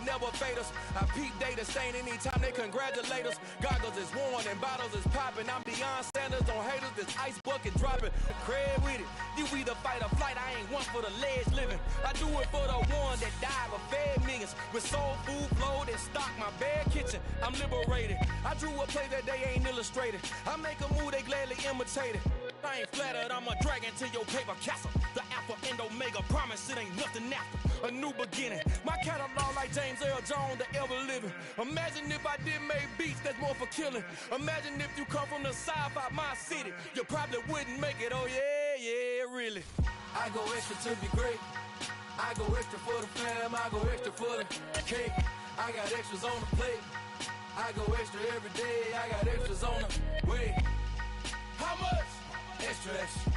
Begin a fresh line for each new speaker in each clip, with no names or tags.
Never fade us. I peep data stain anytime they congratulate us. Goggles is worn and bottles is popping. I'm Deion Sanders on haters. This ice bucket dropping. Cred with it. You either fight or flight. I ain't one for the ledge living. I do it for the ones that died but fed millions. With soul food flowed and stock my bare kitchen. I'm liberated. I drew a play that they ain't illustrated. I make a move they gladly imitate it. I ain't flattered, I'm a dragon to your paper castle. The Alpha and Omega, promise it ain't nothing after. A new beginning. My catalog like James Earl Jones, the ever living. Imagine if I did make beats that's more for killing. Imagine if you come from the south out my city. You probably wouldn't make it, oh yeah, really. I go extra to be great. I go extra for the fam, I go extra for the cake. I got extras on the plate. I go extra every day, I got extras on the way. How much? Extra, extra.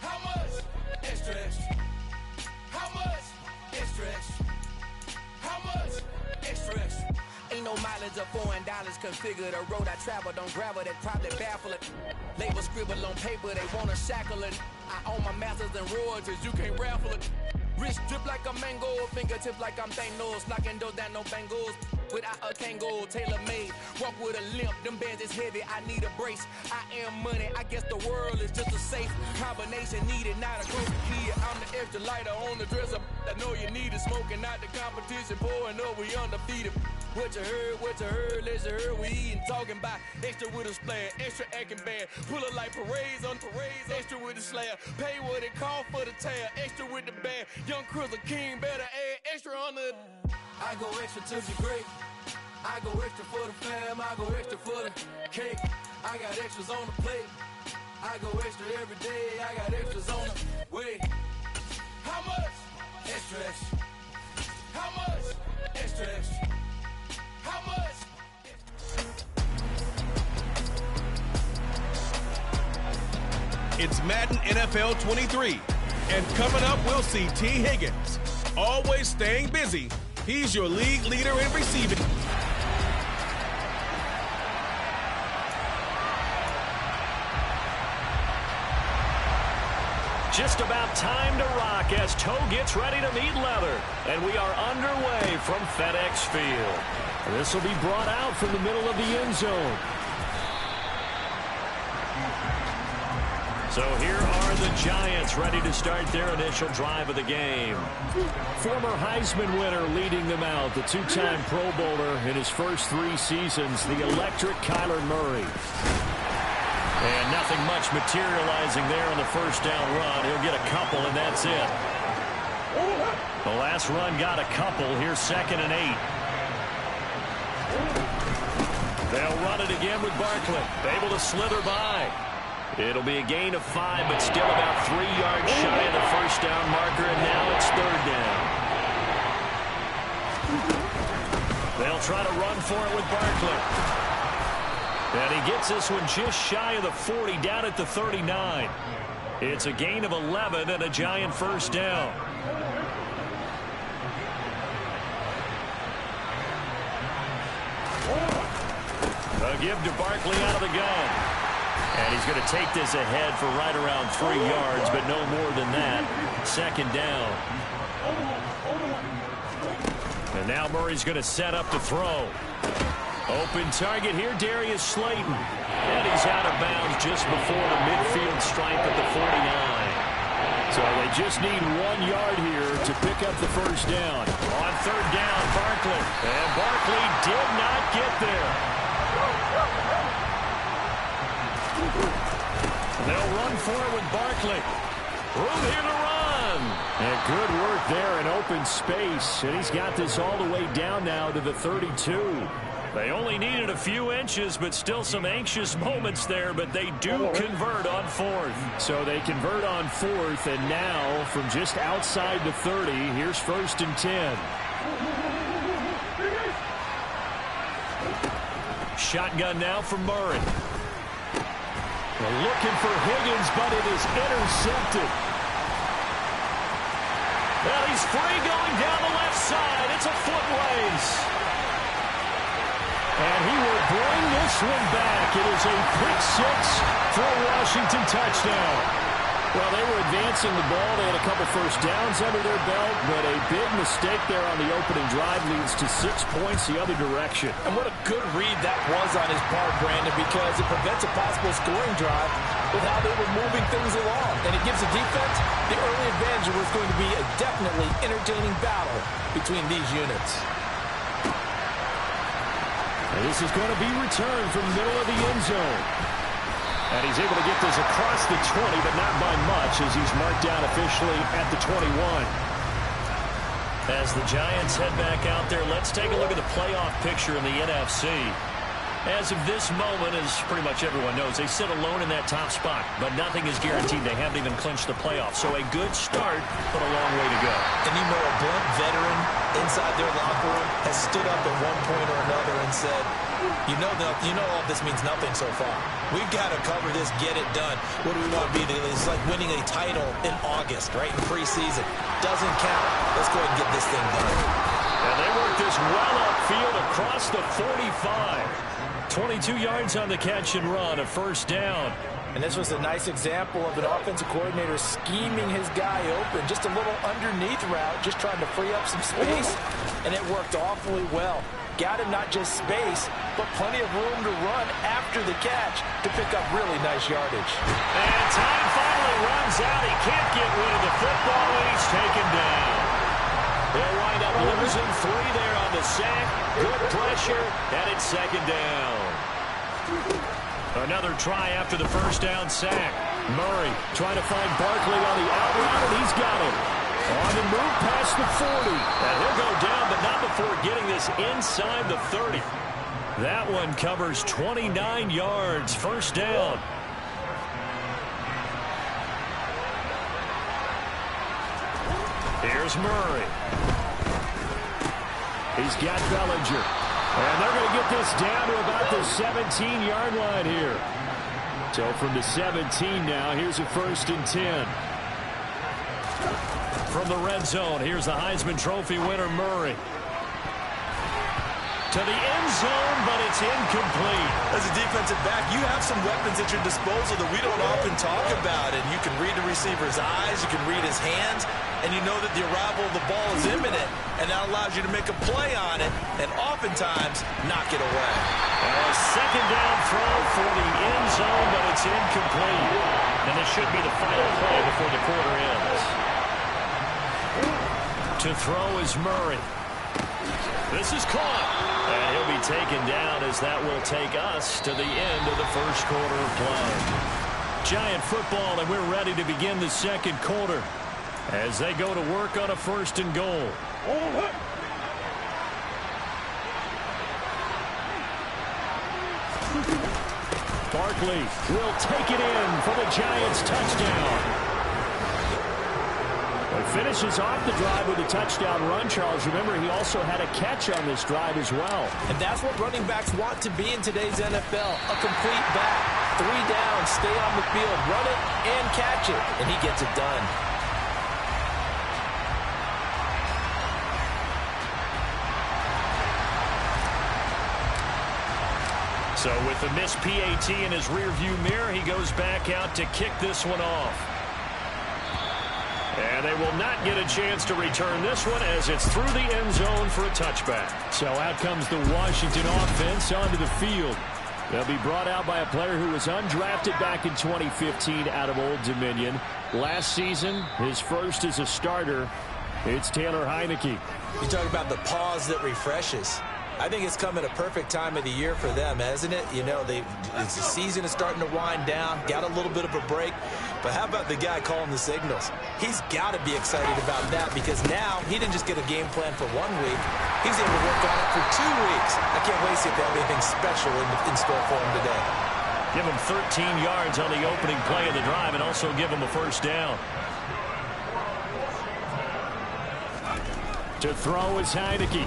How much? Extra, extra. How much? Extra, extra. How much? Extra, extra. Ain't no mileage of $4 configure the road I travel. Don't gravel that probably baffle it. Label scribble on paper, they wanna shackle it. I own my masters and royalties, you can't raffle it. Wrist drip like a mango, fingertips like I'm Thanos, knocking those down no bangles. Without a Kango, tailor-made, walk with a limp, them bands is heavy, I need a brace. I am money, I guess the world is just a safe combination needed, not a groupie kid. I'm the extra lighter on the dresser, I know you need it, smoking out the competition, pouring up, we undefeated. What you heard, let's hear we eatin', talking about extra with a splash, extra acting bad, pull it like parades on parades, extra with the slab, pay what it cost for the tab, extra with the bag, young Chris a king, better add extra on the. I go extra to be great. I go extra for the fam, I go extra for the cake. I got extras on the plate. I go extra every day, I got extras on the way. How much? Extra, extra. How much? Extra, extra. How much?
It's Madden NFL 23. And coming up, we'll see T. Higgins. Always staying busy. He's your league leader in receiving.
Just about time to rock as Toe gets ready to meet leather. And we are underway from FedEx Field. This will be brought out from the middle of the end zone. So here are the Giants ready to start their initial drive of the game. Former Heisman winner leading them out, the two-time Pro Bowler in his first 3 seasons, the electric Kyler Murray. And nothing much materializing there on the first down run. He'll get a couple, and that's it. The last run got a couple. Here's 2nd and 8. They'll run it again with Barkley. Able to slither by. It'll be a gain of 5, but still about 3 yards shy of the first down marker, and now it's 3rd down. They'll try to run for it with Barkley. And he gets this one just shy of the 40, down at the 39. It's a gain of 11 and a Giant first down. A give to Barkley out of the gun. And he's going to take this ahead for right around 3 yards, but no more than that. 2nd down. And now Murray's going to set up to throw. Open target here, Darius Slayton. And he's out of bounds just before the midfield stripe at the 49. So they just need 1 yard here to pick up the first down. On 3rd down, Barkley. And Barkley did not get there. They'll run for it with Barkley. Room here to run. And good work there in open space. And he's got this all the way down now to the 32. They only needed a few inches, but still some anxious moments there, but they do convert on 4th. So they convert on 4th, and now from just outside the 30, here's 1st and 10. Shotgun now for Murray. They're looking for Higgins, but it is intercepted. Well, he's free going down the left side. It's a foot race. And he will bring this one back. It is a pick 6 for a Washington touchdown. Well, they were advancing the ball. They had a couple first downs under their belt, but a big mistake there on the opening drive leads to 6 points the other direction.
And what a good read that was on his part, Brandon, because it prevents a possible scoring drive with how they were moving things along. And it gives the defense the early advantage. Was going to be a definitely entertaining battle between these units.
And this is going to be returned from the middle of the end zone. And he's able to get this across the 20, but not by much, as he's marked down officially at the 21. As the Giants head back out there, let's take a look at the playoff picture in the NFC. As of this moment, as pretty much everyone knows, they sit alone in that top spot, but nothing is guaranteed. They haven't even clinched the playoffs. So a good start, but a long way to go.
And you know, a blunt veteran inside their locker room has stood up at one point or another and said, you know all this means nothing so far. We've got to cover this, get it done. What do we want to be? It's like winning a title in August, right, in preseason. Doesn't count. Let's go ahead and get this thing done.
And they work this well upfield across the 45. 22 yards on the catch and run, a first down.
And this was a nice example of an offensive coordinator scheming his guy open. Just a little underneath route, just trying to free up some space, and it worked awfully well. Got him not just space, but plenty of room to run after the catch to pick up really nice yardage.
And time finally runs out. He can't get rid of the football, and he's taken down. They'll wind up losing 3 there on the sack. Good pressure, and it's second down. Another try after the first down sack. Murray trying to find Barkley on the out route, and he's got him. On the move past the 40. And he'll go down, but not before getting this inside the 30. That one covers 29 yards. First down. Here's Murray. He's got Bellinger. And they're going to get this down to about the 17-yard line here. So from the 17 now, here's a 1st and 10. From the red zone, here's the Heisman Trophy winner, Murray. To the end zone, but it's incomplete.
As a defensive back, you have some weapons at your disposal that we don't often talk about. And you can read the receiver's eyes, you can read his hands, and you know that the arrival of the ball is imminent. And that allows you to make a play on it, and oftentimes knock it away.
A second down throw for the end zone, but it's incomplete. And this should be the final play before the quarter ends. To throw is Murray. This is caught. And he'll be taken down as that will take us to the end of the first quarter of play. Giant football, and we're ready to begin the second quarter as they go to work on a 1st and goal. Barkley will take it in for the Giants touchdown. He finishes off the drive with a touchdown run, Charles. Remember, he also had a catch on this drive as well.
And that's what running backs want to be in today's NFL. A complete back. 3 down, stay on the field, run it and catch it. And he gets it done.
So with the missed PAT in his rearview mirror, he goes back out to kick this one off. And they will not get a chance to return this one as it's through the end zone for a touchback. So out comes the Washington offense onto the field. They'll be brought out by a player who was undrafted back in 2015 out of Old Dominion. Last season, his first as a starter. It's Taylor Heineke.
You talk about the pause that refreshes. I think it's come at a perfect time of the year for them, hasn't it? You know, the season is starting to wind down, got a little bit of a break. But how about the guy calling the signals? He's got to be excited about that because now he didn't just get a game plan for 1 week. He's able to work on it for 2 weeks. I can't wait to see if they have anything special in store for him today.
Give him 13 yards on the opening play of the drive and also give him a first down. To throw is Heineke.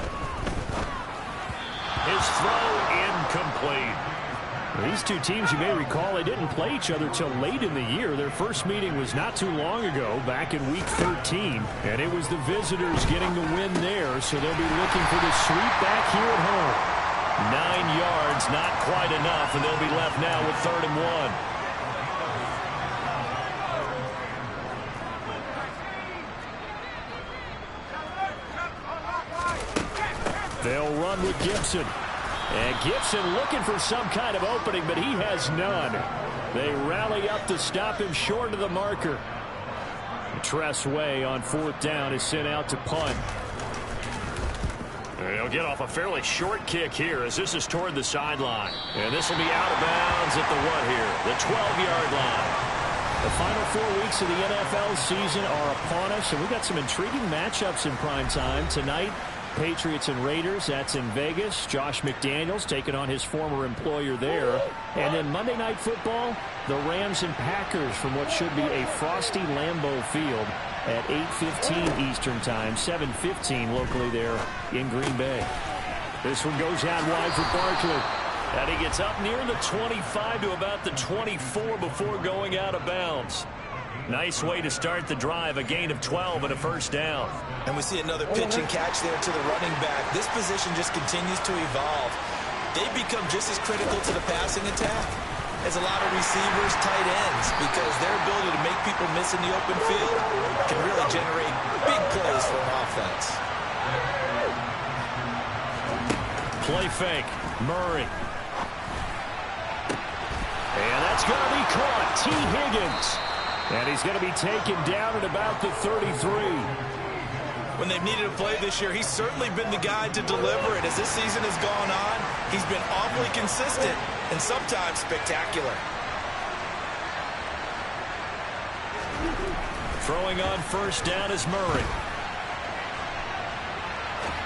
His throw incomplete. These two teams, you may recall, they didn't play each other till late in the year. Their first meeting was not too long ago, back in Week 13. And it was the visitors getting the win there, so they'll be looking for the sweep back here at home. 9 yards, not quite enough, and they'll be left now with 3rd and 1. They'll run with Gibson. And Gibson looking for some kind of opening, but he has none. They rally up to stop him short of the marker. Tress Way on 4th down is sent out to punt. They'll get off a fairly short kick here as this is toward the sideline. And this will be out of bounds at the what here? The 12-yard line. The final 4 weeks of the NFL season are upon us, and we've got some intriguing matchups in prime time tonight. Patriots and Raiders, that's in Vegas. Josh McDaniels taking on his former employer there. And then Monday Night Football, the Rams and Packers from what should be a frosty Lambeau Field at 8:15 Eastern Time, 7:15 locally there in Green Bay. This one goes out wide for Barkley. And he gets up near the 25 to about the 24 before going out of bounds. Nice way to start the drive, a gain of 12 and a first down.
And we see another pitch and catch there to the running back. This position just continues to evolve. They become just as critical to the passing attack as a lot of receivers, tight ends, because their ability to make people miss in the open field can really generate big plays for an offense.
Play fake, Murray. And that's going to be caught. T. Higgins. And he's going to be taken down at about the 33.
When they've needed a play this year, he's certainly been the guy to deliver it. As this season has gone on, he's been awfully consistent and sometimes spectacular.
Throwing on first down is Murray.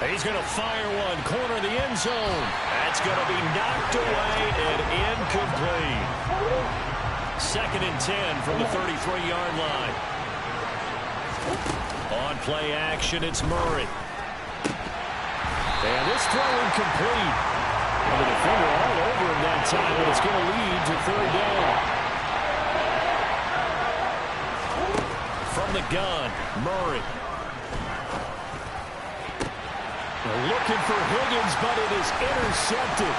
He's going to fire one, corner of the end zone. That's going to be knocked away and incomplete. 2nd and 10 from the 33-yard line. On play action, it's Murray. And this throw incomplete. And the defender all over him that time, but it's going to lead to 3rd down. From the gun, Murray. Looking for Higgins, but it is intercepted.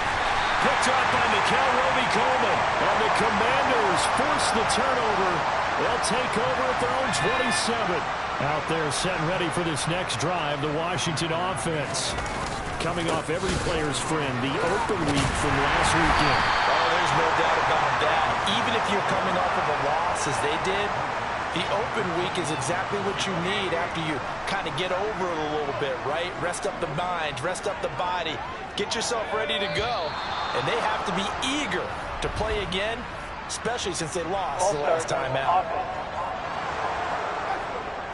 Picked up by Mikel Roby-Coleman. And the Commanders force the turnover. They'll take over at their own 27. Out there set and ready for this next drive, the Washington offense. Coming off every player's friend, the open week from last weekend.
Oh, there's no doubt about that. Even if you're coming off of a loss as they did, the open week is exactly what you need after you kind of get over it a little bit, right? Rest up the mind, rest up the body, get yourself ready to go. And they have to be eager to play again, especially since they lost the last time out.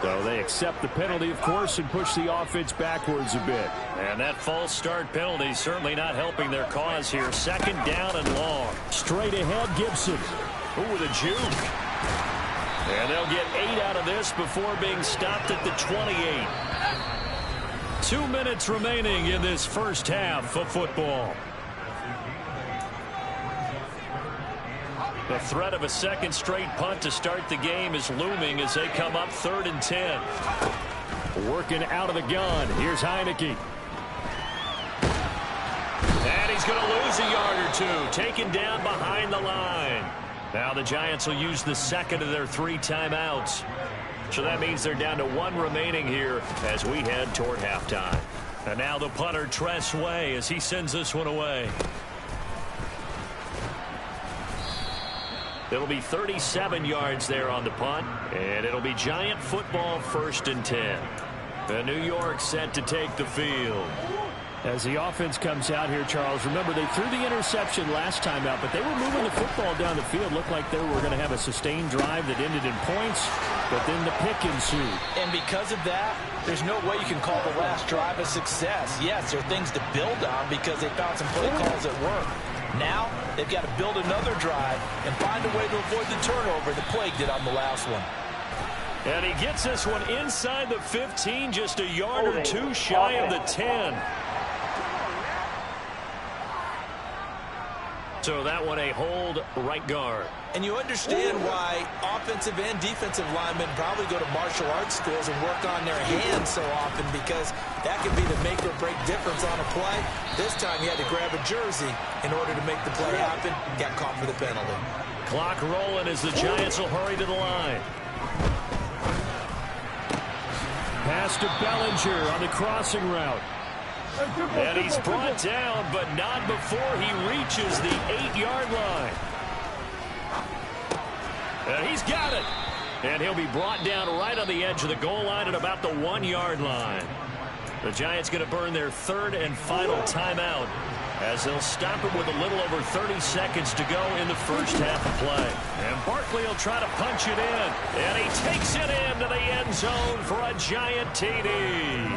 So they accept the penalty, of course, and push the offense backwards a bit. And that false start penalty certainly not helping their cause here. 2nd down and long. Straight ahead, Gibson. Ooh, with a juke. And they'll get 8 out of this before being stopped at the 28. 2 minutes remaining in this first half of football. The threat of a second straight punt to start the game is looming as they come up 3rd and 10. Working out of the gun. Here's Heineke. And he's going to lose a yard or two. Taken down behind the line. Now the Giants will use the 2nd of their 3 timeouts. So that means they're down to 1 remaining here as we head toward halftime. And now the punter, Tress Way, as he sends this one away. It'll be 37 yards there on the punt, and it'll be Giant football 1st and 10. The New York set to take the field. As the offense comes out here, Charles, remember they threw the interception last time out, but they were moving the football down the field. Looked like they were going to have a sustained drive that ended in points, but then the pick ensued.
And because of that, there's no way you can call the last drive a success. Yes, there are things to build on because they found some play calls that work. Now, they've got to build another drive and find a way to avoid the turnover that plagued it on the last one.
And he gets this one inside the 15, just a yard or 2 shy of the 10. So that one a hold right guard.
And you understand why offensive and defensive linemen probably go to martial arts schools and work on their hands so often, because that could be the make or break difference on a play. This time he had to grab a jersey in order to make the play happen. Got caught for the penalty.
Clock rolling as the Giants will hurry to the line. Pass to Bellinger on the crossing route. And he's brought down, but not before he reaches the 8-yard line. And he's got it. And he'll be brought down right on the edge of the goal line at about the 1-yard line. The Giants going to burn their third and final timeout as they'll stop it with a little over 30 seconds to go in the first half of play. And Barkley will try to punch it in. And he takes it into the end zone for a Giant TD.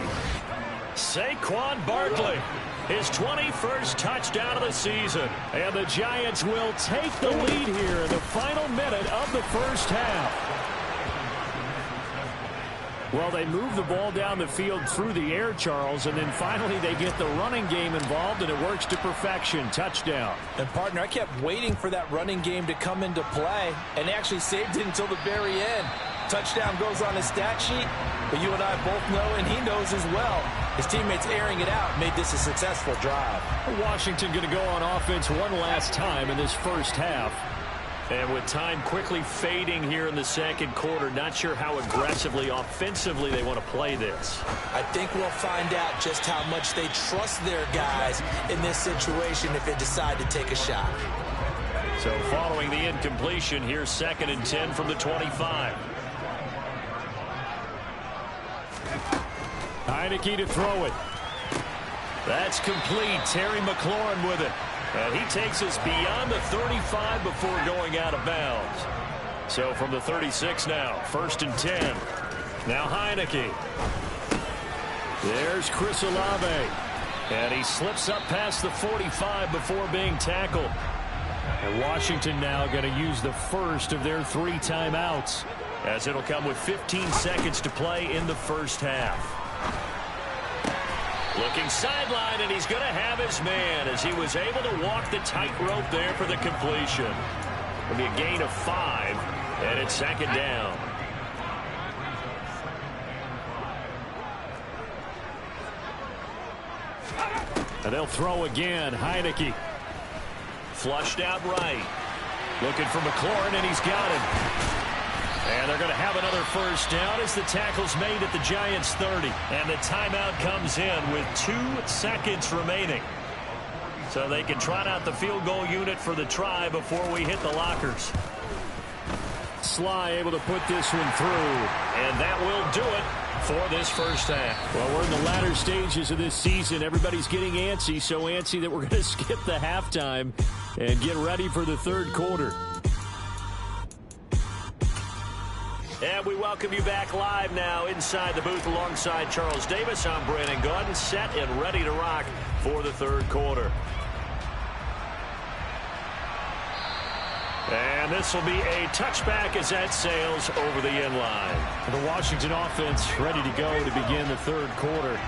Saquon Barkley, his 21st touchdown of the season. And the Giants will take the lead here in the final minute of the first half. Well, they move the ball down the field through the air, Charles, and then finally they get the running game involved, and it works to perfection. Touchdown.
And, partner, I kept waiting for that running game to come into play, and they actually saved it until the very end. Touchdown goes on his stat sheet, but you and I both know, and he knows as well, his teammates airing it out made this a successful drive.
Washington going to go on offense one last time in this first half. And with time quickly fading here in the second quarter, not sure how aggressively, offensively they want to play this.
I think we'll find out just how much they trust their guys in this situation if they decide to take a shot.
So following the incompletion, here's 2nd and 10 from the 25. Heineke to throw it. That's complete. Terry McLaurin with it. And he takes us beyond the 35 before going out of bounds. So from the 36 now, 1st and 10. Now Heineke. There's Chris Olave. And he slips up past the 45 before being tackled. And Washington now going to use the first of their 3 timeouts, as it'll come with 15 seconds to play in the first half. Looking sideline, and he's going to have his man as he was able to walk the tightrope there for the completion. It'll be a gain of 5, and it's 2nd down. And they'll throw again. Heineke. Flushed out right. Looking for McLaurin, and he's got him. And they're going to have another first down as the tackle's made at the Giants' 30. And the timeout comes in with 2 seconds remaining. So they can trot out the field goal unit for the try before we hit the lockers. Sly able to put this one through. And that will do it for this first half. Well, we're in the latter stages of this season. Everybody's getting antsy, so antsy that we're going to skip the halftime and get ready for the third quarter. And we welcome you back live now inside the booth alongside Charles Davis. I'm Brandon Gaudin, set and ready to rock for the third quarter. And this will be a touchback as that sails over the end line. The Washington offense ready to go to begin the third quarter.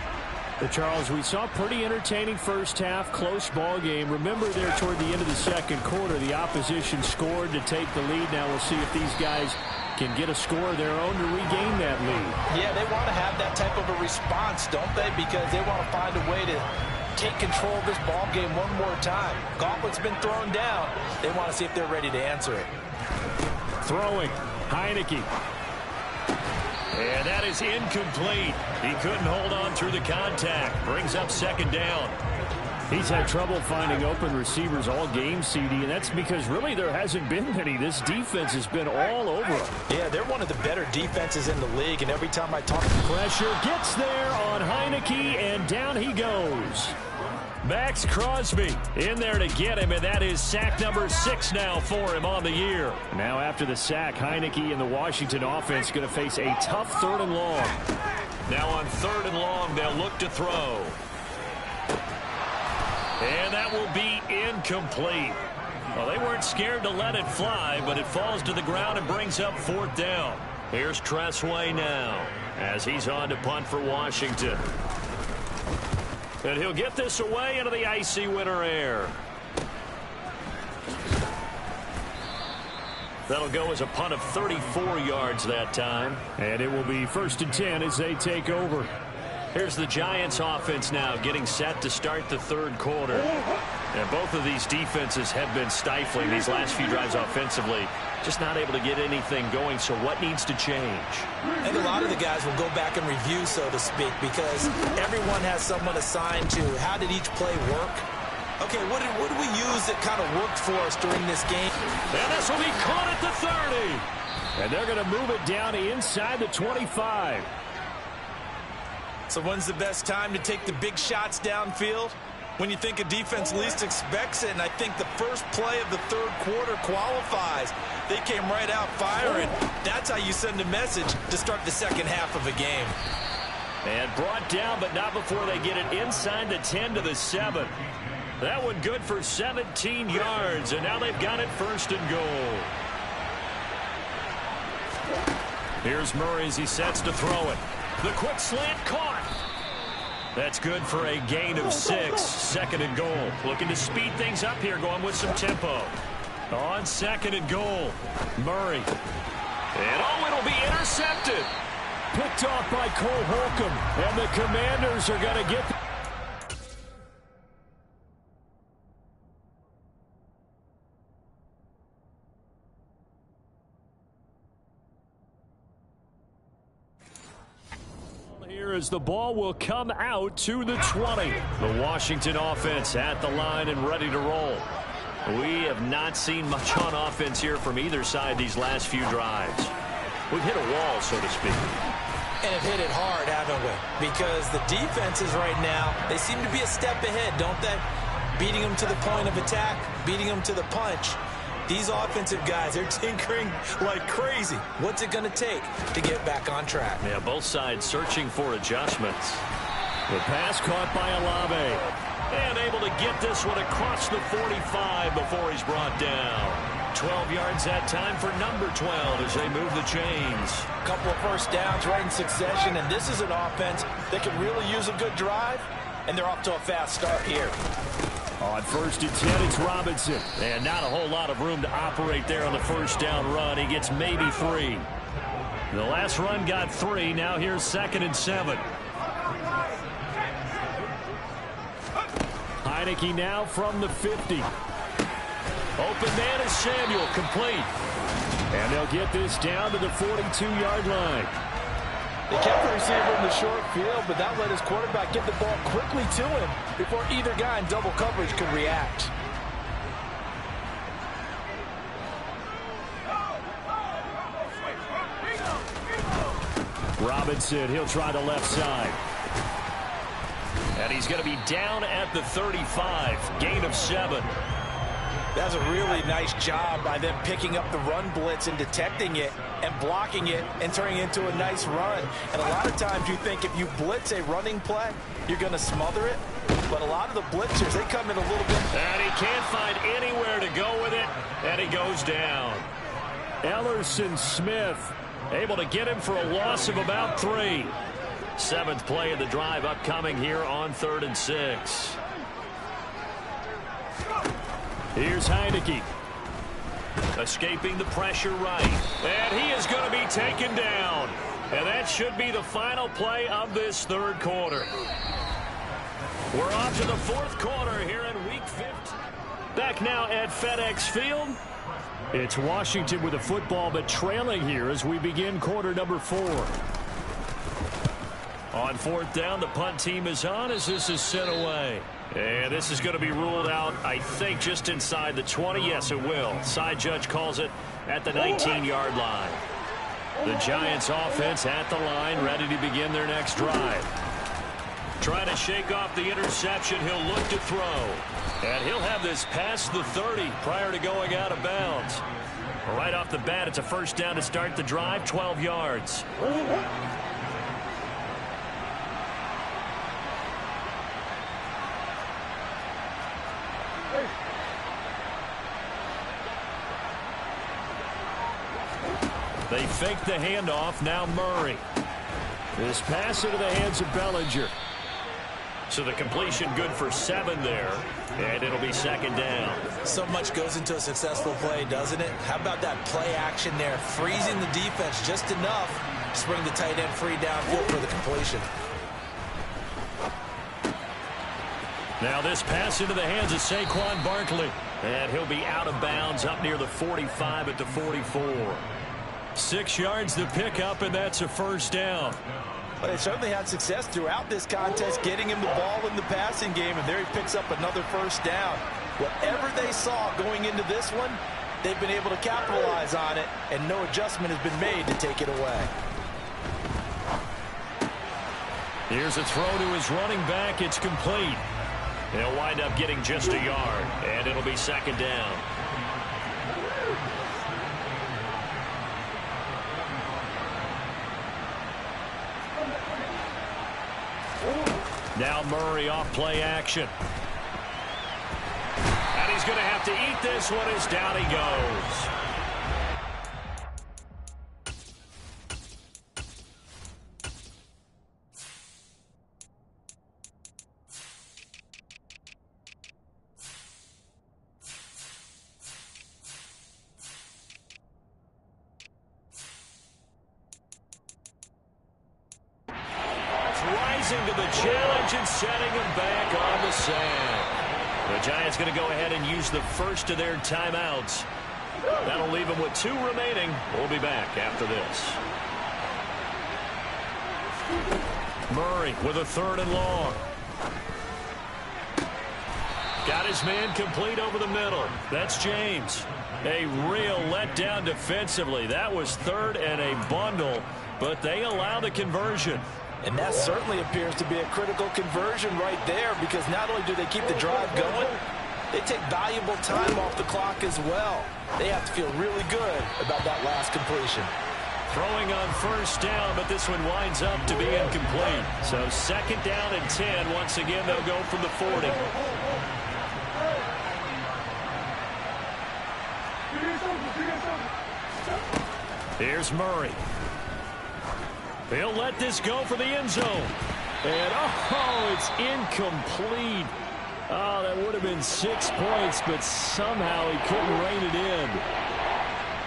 But Charles, we saw a pretty entertaining first half, close ball game. Remember there toward the end of the second quarter, the opposition scored to take the lead. Now we'll see if these guys can get a score of their own to regain that lead.
Yeah, they want to have that type of a response, don't they? Because they want to find a way to take control of this ball game one more time. Gauntlet's been thrown down. They want to see if they're ready to answer it.
Throwing, Heineke. And that is incomplete. He couldn't hold on through the contact. Brings up 2nd down. He's had trouble finding open receivers all game, CD, and that's because really there hasn't been many. This defense has been all over him.
Yeah, they're one of the better defenses in the league, and every time I talk...
Pressure gets there on Heineke, and down he goes. Max Crosby in there to get him, and that is sack number 6 now for him on the year. Now after the sack, Heineke and the Washington offense going to face a tough 3rd and long. Now on 3rd and long, they'll look to throw. And that will be incomplete. Well, they weren't scared to let it fly, but it falls to the ground and brings up 4th down. Here's Tressway now as he's on to punt for Washington. And he'll get this away into the icy winter air. That'll go as a punt of 34 yards that time. And it will be 1st and 10 as they take over. Here's the Giants offense now getting set to start the third quarter. And both of these defenses have been stifling these last few drives offensively. Just not able to get anything going, so what needs to change?
I think a lot of the guys will go back and review, so to speak, because everyone has someone assigned to how did each play work. Okay, what did we use that kind of worked for us during this game?
And this will be caught at the 30. And they're going to move it down inside the 25.
So when's the best time to take the big shots downfield? When you think a defense least expects it, and I think the first play of the third quarter qualifies. They came right out firing. That's how you send a message to start the second half of a game.
And brought down, but not before they get it inside the 10 to the 7. That one good for 17 yards, and now they've got it first and goal. Here's Murray as he sets to throw it. The quick slant caught. That's good for a gain of 6. Second and goal. Looking to speed things up here, going with some tempo. On second and goal, Murray. And it'll be intercepted. Picked off by Cole Holcomb. And the Commanders are going to get... As the ball will come out to the 20. The Washington offense at the line and ready to roll. We have not seen much on offense here from either side these last few drives. We've hit a wall, so to speak.
And have hit it hard, haven't we? Because the defenses right now, they seem to be a step ahead, don't they? Beating them to the point of attack, beating them to the punch. These offensive guys, they're tinkering like crazy. What's it going to take to get back on track?
Yeah, both sides searching for adjustments. The pass caught by Olave. And able to get this one across the 45 before he's brought down. 12 yards that time for number 12 as they move the chains.
A couple of first downs right in succession, and this is an offense that can really use a good drive, and they're off to a fast start here.
On first and 10, it's Robinson. And not a whole lot of room to operate there on the first down run. He gets maybe 3. The last run got 3. Now here's second and 7. Heineke now from the 50. Open man is Samuel, complete. And they'll get this down to the 42-yard line.
They kept the receiver in the short field, but that let his quarterback get the ball quickly to him before either guy in double coverage could react.
Robinson, he'll try the left side. And he's going to be down at the 35. Gain of 7.
That's a really nice job by them picking up the run blitz and detecting it and blocking it and turning it into a nice run. And a lot of times you think if you blitz a running play, you're going to smother it. But a lot of the blitzers, they come in a little bit.
And he can't find anywhere to go with it. And he goes down. Ellerson Smith able to get him for a loss of about 3. 7th play of the drive upcoming here on 3rd and 6. Here's Heineke. Escaping the pressure right. And he is going to be taken down. And that should be the final play of this third quarter. We're off to the 4th quarter here in Week 15. Back now at FedEx Field. It's Washington with the football, but trailing here as we begin quarter number 4. On 4th down, the punt team is on as this is sent away. And this is going to be ruled out, I think, just inside the 20. Yes, it will. Side judge calls it at the 19-yard line. The Giants offense at the line, ready to begin their next drive. Trying to shake off the interception. He'll look to throw. And he'll have this past the 30 prior to going out of bounds. Right off the bat, it's a first down to start the drive, 12 yards. They fake the handoff. Now Murray. This pass into the hands of Bellinger. So the completion good for 7 there. And it'll be second down.
So much goes into a successful play, doesn't it? How about that play action there? Freezing the defense just enough to bring the tight end free downfield for the completion.
Now this pass into the hands of Saquon Barkley. And he'll be out of bounds up near the 45 at the 44. 6 yards to pick up, and that's a first down.
Well, they certainly had success throughout this contest getting him the ball in the passing game, and there he picks up another first down. Whatever they saw going into this one, they've been able to capitalize on it, and no adjustment has been made to take it away.
Here's a throw to his running back. It's complete. He'll wind up getting just a yard, and it'll be second down. Now Murray off play action. And he's going to have to eat this one as down he goes. To the challenge and setting him back on the sand. The Giants going to go ahead and use the first of their timeouts. That'll leave them with 2 remaining. We'll be back after this. Murray with a 3rd and long. Got his man complete over the middle. That's James. A real letdown defensively. That was 3rd and a bundle, but they allow the conversion.
And that certainly appears to be a critical conversion right there, because not only do they keep the drive going, they take valuable time off the clock as well. They have to feel really good about that last completion.
Throwing on first down, but this one winds up to be incomplete. So second down and 10. Once again, they'll go from the 40. Here's Murray. He'll let this go for the end zone. And, oh, it's incomplete. Oh, that would have been 6 points, but somehow he couldn't rein it in.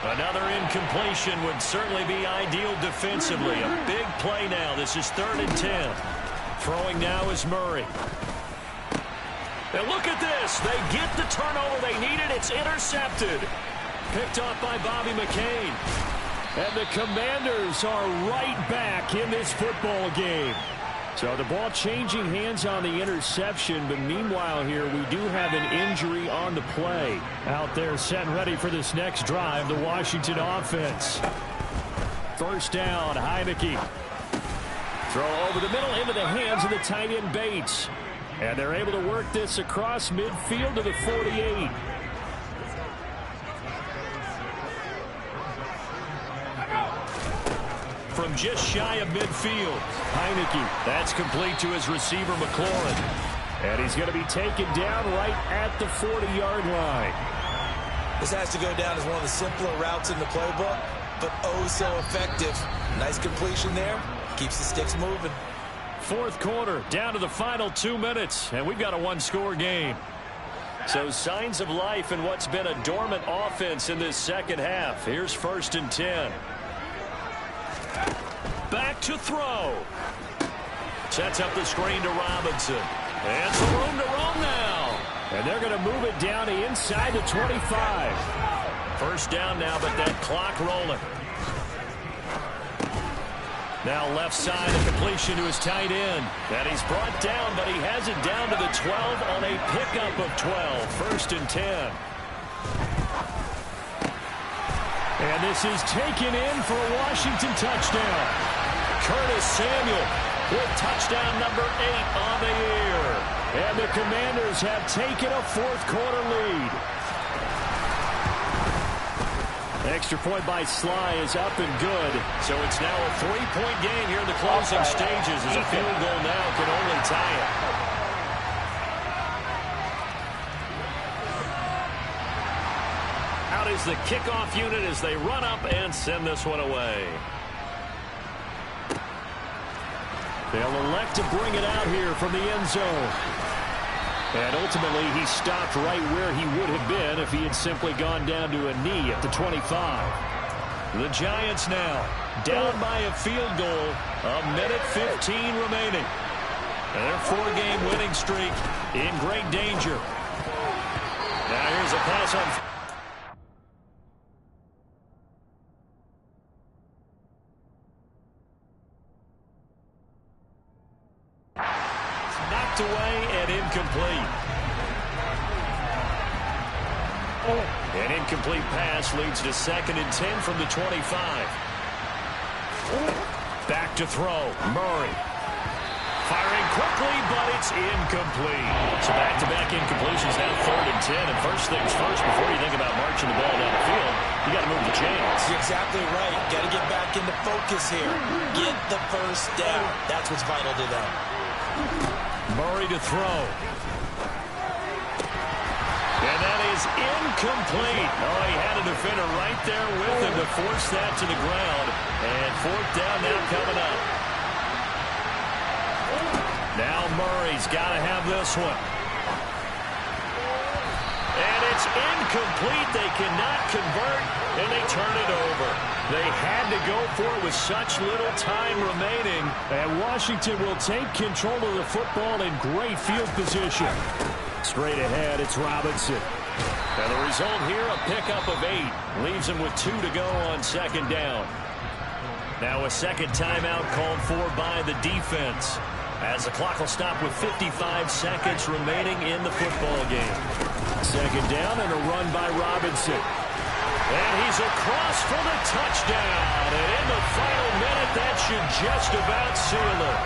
Another incompletion would certainly be ideal defensively. A big play now. This is 3rd and 10. Throwing now is Murray. And look at this. They get the turnover they needed. It's intercepted. Picked off by Bobby McCain. And the Commanders are right back in this football game. So the ball changing hands on the interception, but meanwhile here we do have an injury on the play. Out there set and ready for this next drive, the Washington offense. First down, Heineke. Throw over the middle into the hands of the tight end Bates. And they're able to work this across midfield to the 48. From just shy of midfield, Heineke. That's complete to his receiver, McLaurin. And he's going to be taken down right at the 40-yard line.
This has to go down as one of the simpler routes in the playbook, but oh so effective. Nice completion there. Keeps the sticks moving.
Fourth quarter, down to the final 2 minutes, and we've got a one-score game. So signs of life in what's been a dormant offense in this second half. Here's 1st and 10. Back to throw. Sets up the screen to Robinson. And some room to roam now. And they're going to move it down to inside the 25. First down now, but that clock rolling. Now left side, a completion to his tight end. And he's brought down, but he has it down to the 12 on a pickup of 12. 1st and 10. And this is taken in for a Washington touchdown. Curtis Samuel with touchdown number 8 on the year. And the Commanders have taken a fourth quarter lead. Extra point by Sly is up and good. So it's now a 3-point game here in the closing stages, as a field goal now can only tie it. Out is the kickoff unit as they run up and send this one away. They'll elect to bring it out here from the end zone. And ultimately, he stopped right where he would have been if he had simply gone down to a knee at the 25. The Giants now down by a field goal. 1:15 remaining. And their 4-game winning streak in great danger. Now here's a pass on. Knocked away and incomplete. An incomplete pass leads to 2nd and 10 from the 25. Back to throw. Murray. Firing quickly, but it's incomplete. So back-to-back incompletions, now 3rd and 10. And first things first, before you think about marching the ball down the field, you got to move the chains.
You're exactly right. Got to get back into focus here. Get the first down. That's what's vital to them.
Murray to throw. And that is incomplete. Oh, he had a defender right there with him to force that to the ground. And 4th down now coming up. Now Murray's got to have this one. And it's incomplete. They cannot convert, and they turn it over. They had to go for it with such little time remaining. And Washington will take control of the football in great field position. Straight ahead, it's Robinson. And the result here, a pickup of 8. Leaves him with 2 to go on 2nd down. Now a second timeout called for by the defense, as the clock will stop with 55 seconds remaining in the football game. 2nd down and a run by Robinson. And he's across for the touchdown. And in the final minute, that should just about seal it.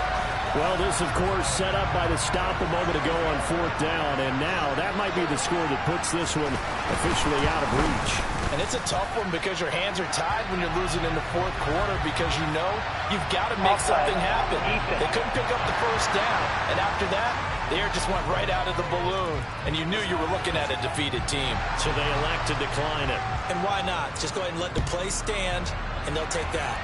Well, this, of course, set up by the stop a moment ago on 4th down. And now that might be the score that puts this one officially out of reach.
And it's a tough one because your hands are tied when you're losing in the 4th quarter, because you know you've got to make something happen. They couldn't pick up the first down. And after that, the air just went right out of the balloon. And you knew you were looking at a defeated team.
So they elect to decline it.
And why not? Just go ahead and let the play stand, and they'll take that.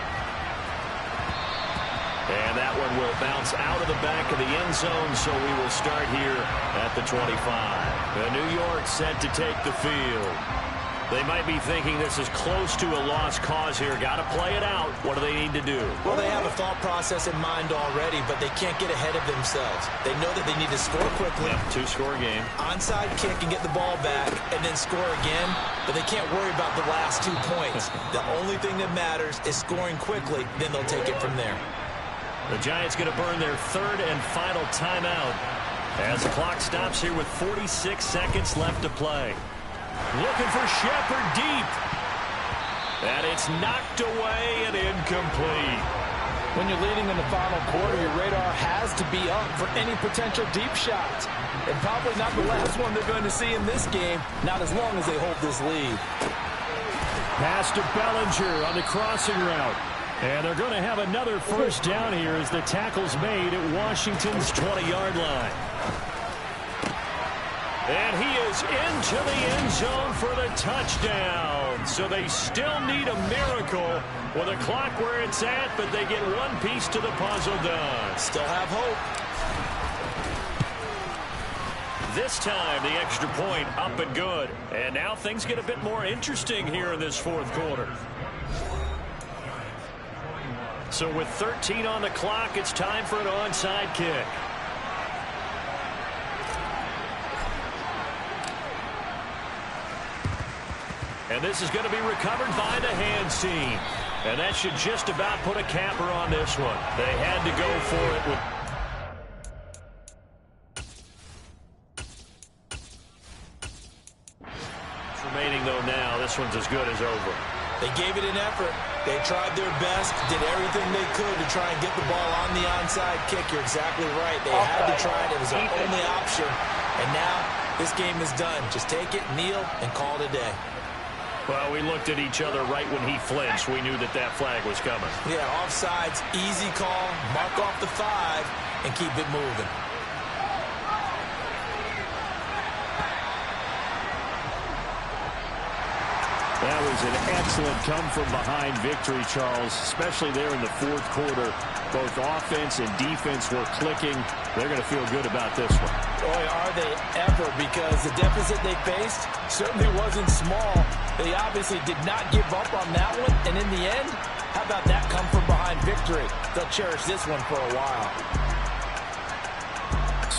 And that one will bounce out of the back of the end zone, so we will start here at the 25. New York set to take the field. They might be thinking this is close to a lost cause here. Got to play it out. What do they need to do?
Well, they have a thought process in mind already, but they can't get ahead of themselves. They know that they need to score quickly.
Yep, 2-score game.
Onside kick and get the ball back, and then score again. But they can't worry about the last 2 points. The only thing that matters is scoring quickly. Then they'll take it from there.
The Giants going to burn their 3rd and final timeout as the clock stops here with 46 seconds left to play. Looking for Shepard deep. And it's knocked away and incomplete.
When you're leading in the final quarter, your radar has to be up for any potential deep shots. And probably not the last one they're going to see in this game, not as long as they hold this lead.
Pass to Bellinger on the crossing route. And they're going to have another first down here as the tackle's made at Washington's 20-yard line. And he is into the end zone for the touchdown. So they still need a miracle with a clock where it's at, but they get one piece to the puzzle done.
Still have hope.
This time, the extra point up and good. And now things get a bit more interesting here in this 4th quarter. So with 13 on the clock, it's time for an onside kick. And this is going to be recovered by the hands team. And that should just about put a capper on this one. They had to go for it with... remaining, though, now. This one's as good as over.
They gave it an effort. They tried their best, did everything they could to try and get the ball on the onside kick. You're exactly right. They had to try it. It was their only option. And now this game is done. Just take it, kneel, and call it a day.
Well, we looked at each other right when he flinched. We knew that that flag was coming.
Yeah, offsides, easy call, mark off the 5, and keep it moving.
That was an excellent come-from-behind victory, Charles, especially there in the 4th quarter. Both offense and defense were clicking. They're going to feel good about this one.
Boy, are they ever, because the deficit they faced certainly wasn't small. They obviously did not give up on that one, and in the end, how about that come-from-behind victory? They'll cherish this one for a while.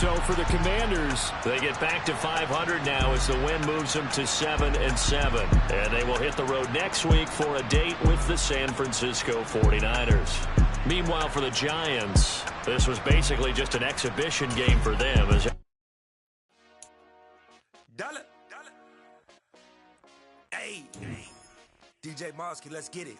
So for the Commanders, they get back to 500 now as the win moves them to 7-7. And they will hit the road next week for a date with the San Francisco 49ers. Meanwhile, for the Giants, this was basically just an exhibition game for them.
Hey, DJ Mosky, let's get it.